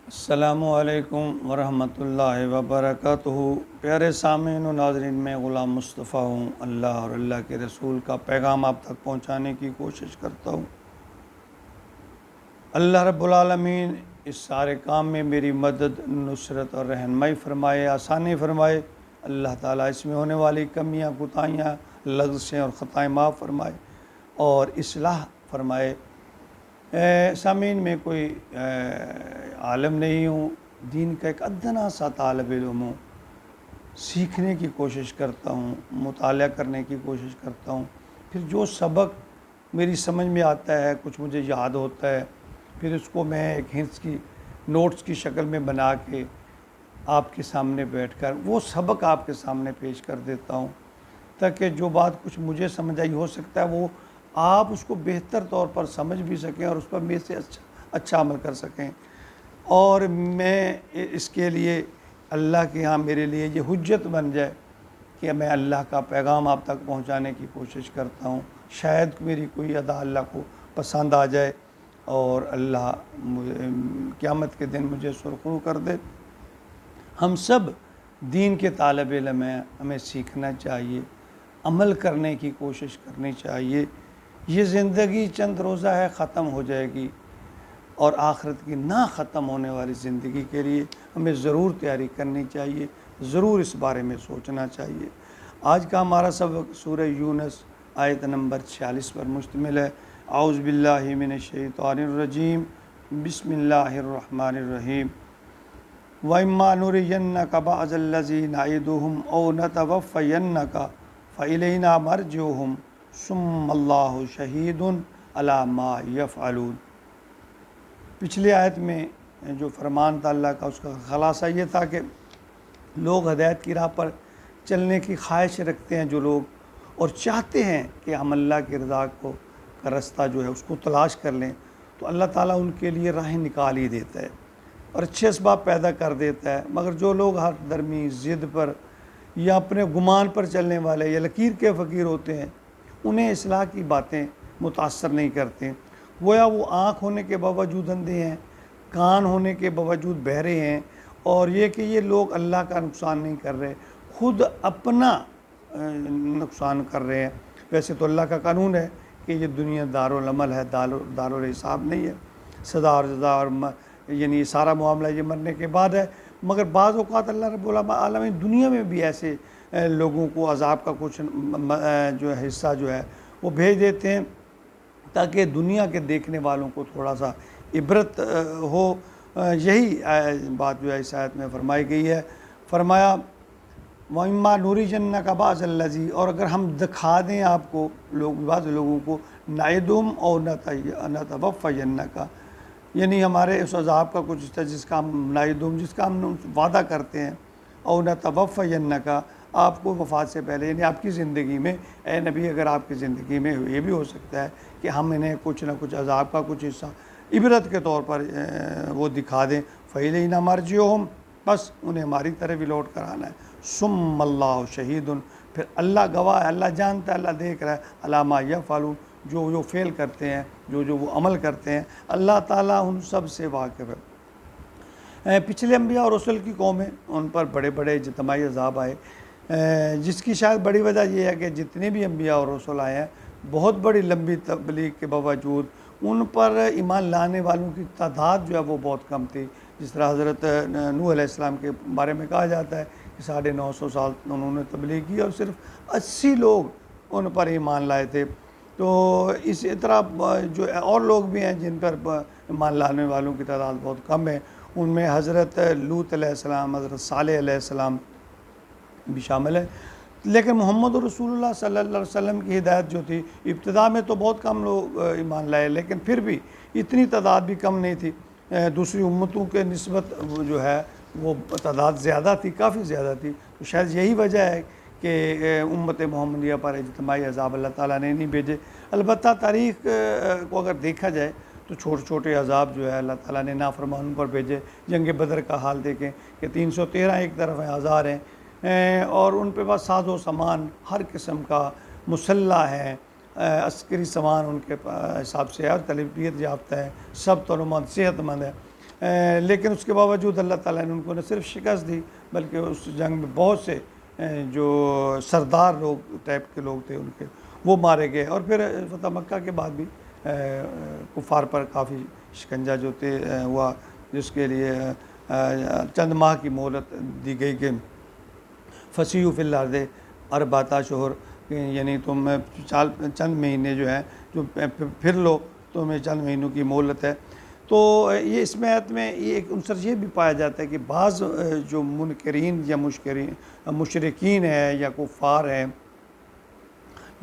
السلام علیکم ورحمۃ اللہ وبرکاتہ۔ پیارے سامعین و ناظرین، میں غلام مصطفیٰ ہوں۔ اللہ اور اللہ کے رسول کا پیغام آپ تک پہنچانے کی کوشش کرتا ہوں۔ اللہ رب العالمین اس سارے کام میں میری مدد، نصرت اور رہنمائی فرمائے، آسانی فرمائے۔ اللہ تعالیٰ اس میں ہونے والی کمیاں، کوتاہیاں، لغزشیں اور خطائیں معاف فرمائے اور اصلاح فرمائے۔ سامعین، میں کوئی عالم نہیں ہوں، دین کا ایک ادنا سا طالب علم ہوں۔ سیکھنے کی کوشش کرتا ہوں، مطالعہ کرنے کی کوشش کرتا ہوں، پھر جو سبق میری سمجھ میں آتا ہے، کچھ مجھے یاد ہوتا ہے، پھر اس کو میں ایک ہنس کی نوٹس کی شکل میں بنا کے آپ کے سامنے بیٹھ کر وہ سبق آپ کے سامنے پیش کر دیتا ہوں، تاکہ جو بات کچھ مجھے سمجھ آئی ہو سکتا ہے وہ آپ اس کو بہتر طور پر سمجھ بھی سکیں اور اس پر میرے سے اچھا عمل کر سکیں۔ اور میں اس کے لیے اللہ کے ہاں میرے لیے یہ حجت بن جائے کہ میں اللہ کا پیغام آپ تک پہنچانے کی کوشش کرتا ہوں۔ شاید میری کوئی ادا اللہ کو پسند آ جائے اور اللہ قیامت کے دن مجھے سرخرو کر دے۔ ہم سب دین کے طالب علم ہیں، ہمیں سیکھنا چاہیے، عمل کرنے کی کوشش کرنی چاہیے۔ یہ زندگی چند روزہ ہے، ختم ہو جائے گی، اور آخرت کی نہ ختم ہونے والی زندگی کے لیے ہمیں ضرور تیاری کرنی چاہیے، ضرور اس بارے میں سوچنا چاہیے۔ آج کا ہمارا سبق سورہ یونس آیت نمبر 46 پر مشتمل ہے۔ اعوذ باللہ من الشیطان الرجیم، بسم اللہ الرحمن الرحیم۔ وَإِمَّا نُرِيَنَّكَ بَعْضَ الَّذِي نَعِدُهُمْ أَوْ نَتَوَفَّيَنَّكَ فَإِلَيْنَا مَرْجِعُهُمْ ثُمَّ اللَّهُ شَهِيدٌ عَلَى مَا يَفْعَلُونَ۔ پچھلی آیت میں جو فرمان تھا اللہ کا، اس کا خلاصہ یہ تھا کہ لوگ ہدایت کی راہ پر چلنے کی خواہش رکھتے ہیں، جو لوگ اور چاہتے ہیں کہ ہم اللہ کی رضا کو کا رستہ جو ہے اس کو تلاش کر لیں، تو اللہ تعالیٰ ان کے لیے راہیں نکال ہی دیتا ہے اور اچھے اسباب پیدا کر دیتا ہے۔ مگر جو لوگ ہر درمی ضد پر یا اپنے گمان پر چلنے والے یا لکیر کے فقیر ہوتے ہیں، انہیں اصلاح کی باتیں متاثر نہیں کرتے۔ گویا وہ آنکھ ہونے کے باوجود اندھے ہیں، کان ہونے کے باوجود بہرے ہیں، اور یہ کہ یہ لوگ اللہ کا نقصان نہیں کر رہے، خود اپنا نقصان کر رہے ہیں۔ ویسے تو اللہ کا قانون ہے کہ یہ دنیا دارالعمل ہے، دارالحساب نہیں ہے۔ سزا اور جزا اور یعنی سارا معاملہ یہ مرنے کے بعد ہے۔ مگر بعض اوقات اللہ رب العالمین دنیا میں بھی ایسے لوگوں کو عذاب کا کچھ جو ہے حصہ جو ہے وہ بھیج دیتے ہیں، تاکہ دنیا کے دیکھنے والوں کو تھوڑا سا عبرت ہو۔ یہی بات جو ہے اس آیت میں فرمائی گئی ہے۔ فرمایا وَإِمَّا نُرِيَنَّكَ بَعْضَ الَّذِي، اور اگر ہم دکھا دیں آپ کو بعض لوگوں کو، نَعِدُهُمْ أَوْ نَتَوَفَّيَنَّكَ، یعنی ہمارے اس عذاب کا کچھ حصہ جس کا ہم نَعِدُهُمْ جس کا ہم وعدہ کرتے ہیں، أَوْ نَتَوَفَّيَنَّكَ، آپ کو وفات سے پہلے یعنی آپ کی زندگی میں، اے نبی اگر آپ کی زندگی میں یہ بھی ہو سکتا ہے کہ ہم انہیں کچھ نہ کچھ عذاب کا کچھ حصہ عبرت کے طور پر وہ دکھا دیں، فَإِلَيْنَا مَرْجِعُهُمْ، بس انہیں ہماری طرف ہی لوٹ کر آنا ہے۔ ثُمَّ اللَّهُ شَهِيدٌ، پھر اللہ گواہ ہے، اللہ جانتا ہے، اللہ دیکھ رہا ہے، عَلَىٰ مَا يَفْعَلُونَ، جو فعل کرتے ہیں، جو وہ عمل کرتے ہیں، اللہ تعالیٰ ان سب سے واقف ہے۔ پچھلے انبیاء اور رسل کی قومیں، ان پر بڑے بڑے اجتماعی عذاب آئے، جس کی شاید بڑی وجہ یہ ہے کہ جتنے بھی انبیاء اور رسول آئے ہیں، بہت بڑی لمبی تبلیغ کے باوجود ان پر ایمان لانے والوں کی تعداد جو ہے وہ بہت کم تھی۔ جس طرح حضرت نوح علیہ السلام کے بارے میں کہا جاتا ہے کہ 950 سال انہوں نے تبلیغ کی اور صرف 80 لوگ ان پر ایمان لائے تھے۔ تو اسی طرح جو اور لوگ بھی ہیں جن پر ایمان لانے والوں کی تعداد بہت کم ہے، ان میں حضرت لوط علیہ السلام، حضرت صالح علیہ السلام بھی شامل ہے۔ لیکن محمد رسول اللہ صلی اللہ علیہ وسلم کی ہدایت جو تھی، ابتدا میں تو بہت کم لوگ ایمان لائے، لیکن پھر بھی اتنی تعداد بھی کم نہیں تھی۔ دوسری امتوں کے نسبت جو ہے وہ تعداد زیادہ تھی، کافی زیادہ تھی۔ تو شاید یہی وجہ ہے کہ امت محمدیہ پر اجتماعی عذاب اللہ تعالیٰ نے نہیں بھیجے۔ البتہ تاریخ کو اگر دیکھا جائے تو چھوٹے چھوٹے عذاب جو ہے اللہ تعالیٰ نے نافرمانوں پر بھیجے۔ جنگ بدر کا حال دیکھیں کہ 313 ایک طرف ہیں، ہزار ہیں، اور ان پہ بس ساز و سامان ہر قسم کا مسلح ہے، عسکری سامان ان کے حساب سے ہے، تربیت یافتہ ہے، سب ترمند صحت مند ہے۔ لیکن اس کے باوجود اللہ تعالیٰ نے ان کو نہ صرف شکست دی بلکہ اس جنگ میں بہت سے جو سردار لوگ ٹائپ کے لوگ تھے ان کے وہ مارے گئے، اور پھر فتح مکہ کے بعد بھی کفار پر کافی شکنجہ جو ہوا، جس کے لیے چند ماہ کی مہلت دی گئی کہ فسیحوا فی الارض اربعۃ اشہر، یعنی تم چند مہینے جو ہیں جو پھر لو، تمہیں چند مہینوں کی مہلت ہے۔ تو یہ اس میں آیت میں یہ ایک عنصر یہ بھی پایا جاتا ہے کہ بعض جو منکرین یا مشرکین ہیں یا کفار ہیں،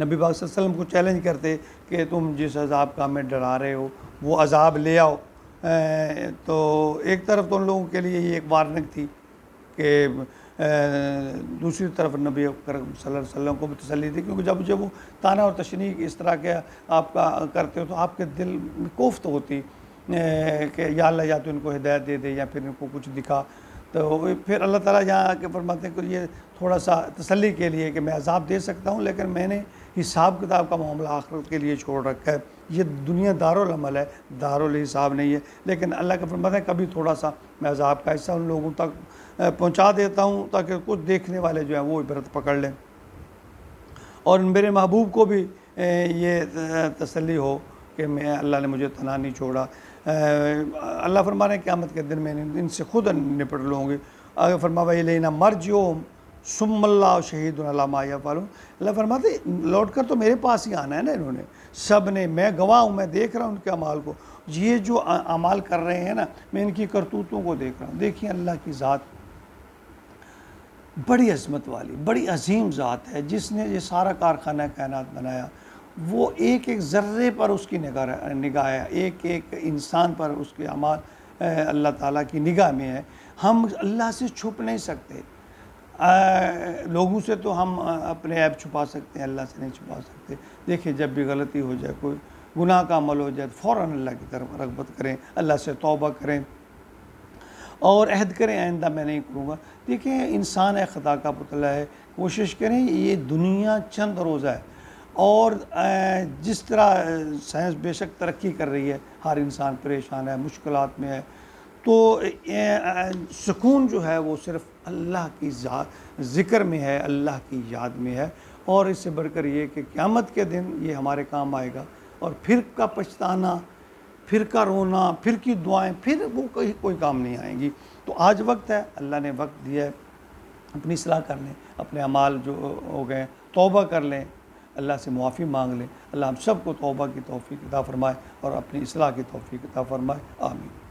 نبی پاک صلی اللہ علیہ وسلم کو چیلنج کرتے کہ تم جس عذاب کا ہمیں ڈرا رہے ہو وہ عذاب لے آؤ۔ تو ایک طرف تو ان لوگوں کے لیے یہ ایک وارننگ تھی کہ دوسری طرف نبی کریم صلی اللہ علیہ وسلم کو بھی تسلی تھی، کیونکہ جب وہ تانا اور تشنیع اس طرح کے آپ کا کرتے ہو تو آپ کے دل میں کوفت ہوتی کہ یا اللہ یا تو ان کو ہدایت دے دے یا پھر ان کو کچھ دکھا۔ تو پھر اللہ تعالیٰ یہاں آ کے فرماتے ہیں کہ یہ تھوڑا سا تسلی کے لیے کہ میں عذاب دے سکتا ہوں، لیکن میں نے حساب کتاب کا معاملہ آخرت کے لیے چھوڑ رکھا ہے۔ یہ دنیا دارالعمل ہے، دارالحساب نہیں ہے، لیکن اللہ کا فرماتا ہے کبھی تھوڑا سا میں عذاب کا حصہ ان لوگوں تک پہنچا دیتا ہوں تاکہ کچھ دیکھنے والے جو ہیں وہ عبرت پکڑ لیں، اور میرے محبوب کو بھی یہ تسلی ہو کہ میں اللہ نے مجھے تنہا نہیں چھوڑا۔ اللہ فرما رہے ہیں قیامت کے دن میں ان سے خود نپٹ لوں گی۔ اگر فرمایا الینا مرجعہم ثم اللہ شہید علی ما یفعلون، اللہ فرماتے لوٹ کر تو میرے پاس ہی آنا ہے نا، انہوں نے سب نے، میں گواہ ہوں، میں دیکھ رہا ہوں ان کے اعمال کو، یہ جو اعمال کر رہے ہیں نا میں ان کی کرتوتوں کو دیکھ رہا ہوں۔ دیکھیں اللہ کی ذات بڑی عظمت والی، بڑی عظیم ذات ہے، جس نے یہ سارا کارخانہ کائنات بنایا، وہ ایک ایک ذرے پر اس کی نگاہ ہے، ایک ایک انسان پر اس کے اعمال اللہ تعالیٰ کی نگاہ میں ہے۔ ہم اللہ سے چھپ نہیں سکتے، لوگوں سے تو ہم اپنے عیب چھپا سکتے ہیں، اللہ سے نہیں چھپا سکتے۔ دیکھیں جب بھی غلطی ہو جائے، کوئی گناہ کا عمل ہو جائے، فوراً اللہ کی طرف رغبت کریں، اللہ سے توبہ کریں اور عہد کریں آئندہ میں نہیں کروں گا۔ دیکھیں انسان ہے، خطا کا پتلا ہے، کوشش کریں، یہ دنیا چند روزہ ہے، اور جس طرح سائنس بے شک ترقی کر رہی ہے، ہر انسان پریشان ہے، مشکلات میں ہے، تو سکون جو ہے وہ صرف اللہ کی ذکر میں ہے، اللہ کی یاد میں ہے، اور اس سے بڑھ کر یہ کہ قیامت کے دن یہ ہمارے کام آئے گا، اور پھر کا پچھتانا، پھر کا رونا، پھر کی دعائیں، پھر وہ کوئی کام نہیں آئیں گی۔ تو آج وقت ہے، اللہ نے وقت دیا ہے، اپنی اصلاح کر لیں، اپنے اعمال جو ہو گئے توبہ کر لیں، اللہ سے معافی مانگ لیں۔ اللہ ہم سب کو توبہ کی توفیق عطا فرمائے اور اپنی اصلاح کی توفیق عطا فرمائے، آمین۔